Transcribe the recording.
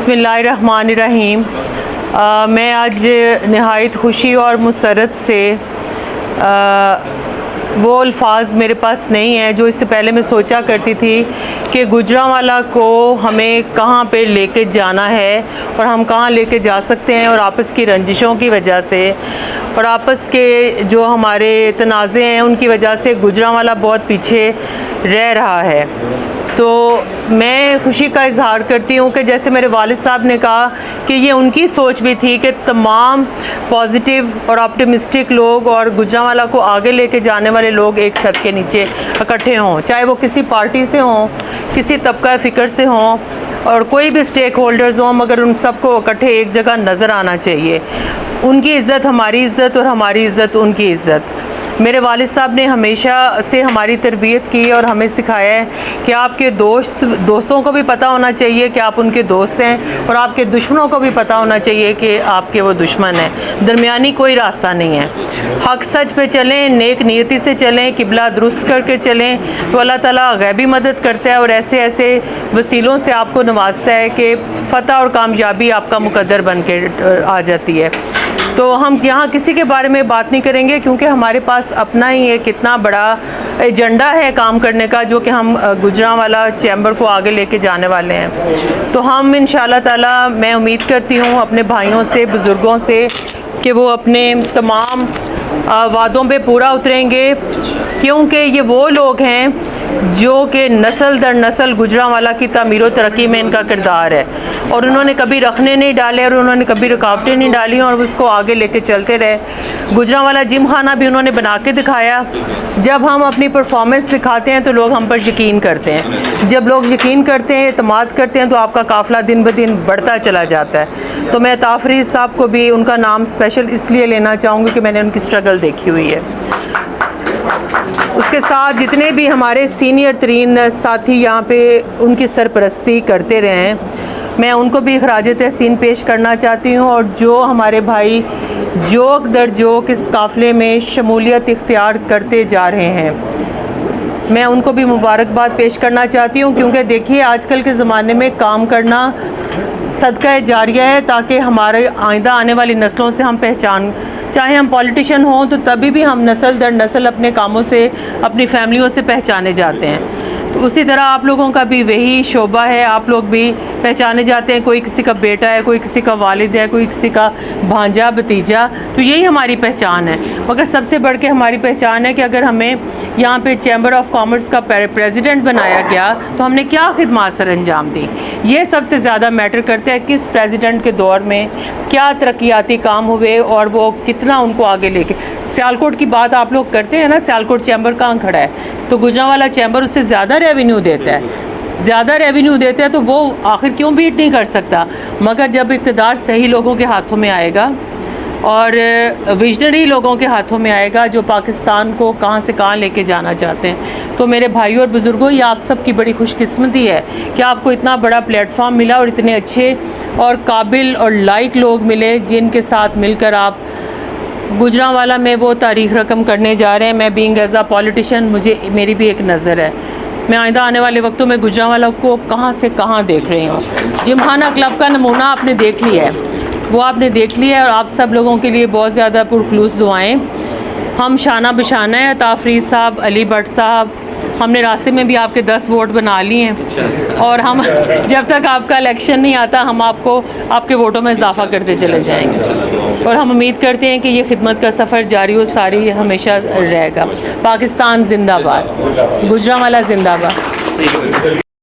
بسم اللہ الرحمن الرحیم۔ میں آج نہایت خوشی اور مسرت سے وہ الفاظ میرے پاس نہیں ہیں جو اس سے پہلے میں سوچا کرتی تھی کہ گوجرانوالہ کو ہمیں کہاں پہ لے کے جانا ہے اور ہم کہاں لے کے جا سکتے ہیں، اور آپس کی رنجشوں کی وجہ سے اور آپس کے جو ہمارے تنازع ہیں ان کی وجہ سے گوجرانوالہ بہت پیچھے رہ رہا ہے۔ تو میں خوشی کا اظہار کرتی ہوں کہ جیسے میرے والد صاحب نے کہا کہ یہ ان کی سوچ بھی تھی کہ تمام پازیٹیو اور آپٹیمسٹک لوگ اور گوجرانوالہ کو آگے لے کے جانے والے لوگ ایک چھت کے نیچے اکٹھے ہوں، چاہے وہ کسی پارٹی سے ہوں، کسی طبقہ فکر سے ہوں اور کوئی بھی اسٹیک ہولڈرز ہوں، مگر ان سب کو اکٹھے ایک جگہ نظر آنا چاہیے۔ ان کی عزت ہماری عزت اور ہماری عزت ان کی عزت۔ میرے والد صاحب نے ہمیشہ سے ہماری تربیت کی اور ہمیں سکھایا ہے کہ آپ کے دوستوں کو بھی پتہ ہونا چاہیے کہ آپ ان کے دوست ہیں، اور آپ کے دشمنوں کو بھی پتہ ہونا چاہیے کہ آپ کے وہ دشمن ہیں۔ درمیانی کوئی راستہ نہیں ہے۔ حق سچ پہ چلیں، نیک نیتی سے چلیں، قبلہ درست کر کے چلیں تو اللہ تعالیٰ غیبی مدد کرتا ہے اور ایسے ایسے وسیلوں سے آپ کو نوازتا ہے کہ فتح اور کامیابی آپ کا مقدر بن کے آ جاتی ہے۔ تو ہم یہاں کسی کے بارے میں بات نہیں کریں گے کیونکہ ہمارے پاس اپنا ہی ایک اتنا بڑا ایجنڈا ہے کام کرنے کا، جو کہ ہم گوجرانوالہ چیمبر کو آگے لے کے جانے والے ہیں۔ تو ہم انشاءاللہ تعالیٰ، میں امید کرتی ہوں اپنے بھائیوں سے، بزرگوں سے، کہ وہ اپنے تمام وعدوں پہ پورا اتریں گے، کیونکہ یہ وہ لوگ ہیں جو کہ نسل در نسل گوجرانوالہ کی تعمیر و ترقی میں ان کا کردار ہے، اور انہوں نے کبھی رکھنے نہیں ڈالے اور انہوں نے کبھی رکاوٹیں نہیں ڈالی اور اس کو آگے لے کے چلتے رہے۔ گوجرانوالہ جم خانہ بھی انہوں نے بنا کے دکھایا۔ جب ہم اپنی پرفارمنس دکھاتے ہیں تو لوگ ہم پر یقین کرتے ہیں، جب لوگ یقین کرتے ہیں، اعتماد کرتے ہیں، تو آپ کا قافلہ دن بدن بڑھتا چلا جاتا ہے۔ تو میں عطا فرید صاحب کو بھی ان کا نام اسپیشل اس لیے لینا چاہوں گی کہ میں نے ان کی اسٹرگل دیکھی ہوئی ہے۔ اس کے ساتھ جتنے بھی ہمارے سینئر ترین ساتھی یہاں پہ ان کی سرپرستی کرتے رہے ہیں، میں ان کو بھی خراج تحسین پیش کرنا چاہتی ہوں، اور جو ہمارے بھائی جوک در جوک اس قافلے میں شمولیت اختیار کرتے جا رہے ہیں، میں ان کو بھی مبارکباد پیش کرنا چاہتی ہوں، کیونکہ دیکھیے آج کل کے زمانے میں کام کرنا صدقہ جاریہ ہے، تاکہ ہمارے آئندہ آنے والی نسلوں سے ہم پہچان، چاہے ہم پولیٹیشین ہوں تو تبھی بھی ہم نسل در نسل اپنے کاموں سے، اپنی فیملیوں سے پہچانے جاتے ہیں۔ تو اسی طرح آپ لوگوں کا بھی وہی شعبہ ہے، آپ لوگ بھی پہچانے جاتے ہیں، کوئی کسی کا بیٹا ہے، کوئی کسی کا والد ہے، کوئی کسی کا بھانجا بھتیجا، تو یہی ہماری پہچان ہے۔ مگر سب سے بڑھ کے ہماری پہچان ہے کہ اگر ہمیں یہاں پہ چیمبر آف کامرس کا پریزیڈنٹ بنایا گیا تو ہم نے کیا خدمات سر انجام دی، یہ سب سے زیادہ میٹر کرتا ہے۔ کس پریزیڈنٹ کے دور میں کیا ترقیاتی کام ہوئے اور وہ کتنا ان کو آگے لے کے، سیالکوٹ کی بات آپ لوگ کرتے ہیں نا، سیالکوٹ چیمبر کہاں کھڑا ہے، تو گوجرانوالہ چیمبر اس سے زیادہ ریونیو دیتا ہے، زیادہ ریونیو دیتا ہے، تو وہ آخر کیوں بیٹ نہیں کر سکتا؟ مگر جب اقتدار صحیح لوگوں کے ہاتھوں میں آئے گا اور ویژنری لوگوں کے ہاتھوں میں آئے گا جو پاکستان کو کہاں سے کہاں لے کے جانا چاہتے ہیں، تو میرے بھائیوں اور بزرگوں، یہ آپ سب کی بڑی خوش قسمتی ہے کہ آپ کو اتنا بڑا پلیٹ فارم ملا اور اتنے اچھے اور قابل اور لائق لوگ ملے جن کے ساتھ مل کر آپ گوجرانوالہ میں وہ تاریخ رقم کرنے جا رہے ہیں۔ میں بینگ ایز اے پولیٹیشین، میری بھی ایک نظر ہے، میں آئندہ آنے والے وقتوں میں گوجرانوالہ کو کہاں سے کہاں دیکھ رہی ہوں۔ جم خانہ کلب کا نمونہ آپ نے دیکھ لیا ہے، وہ آپ نے دیکھ لیا ہے، اور آپ سب لوگوں کے لیے بہت زیادہ پرخلوص دعائیں۔ ہم شانہ بشانہ ہیں، عطا فرید صاحب، علی بٹ صاحب، ہم نے راستے میں بھی آپ کے 10 ووٹ بنا لیے ہیں، اور ہم جب تک آپ کا الیکشن نہیں آتا ہم آپ کو آپ کے ووٹوں میں اضافہ کرتے چلے جائیں گے، اور ہم امید کرتے ہیں کہ یہ خدمت کا سفر جاری و ساری ہمیشہ رہے گا۔ پاکستان زندہ باد، گوجرانوالہ زندہ باد۔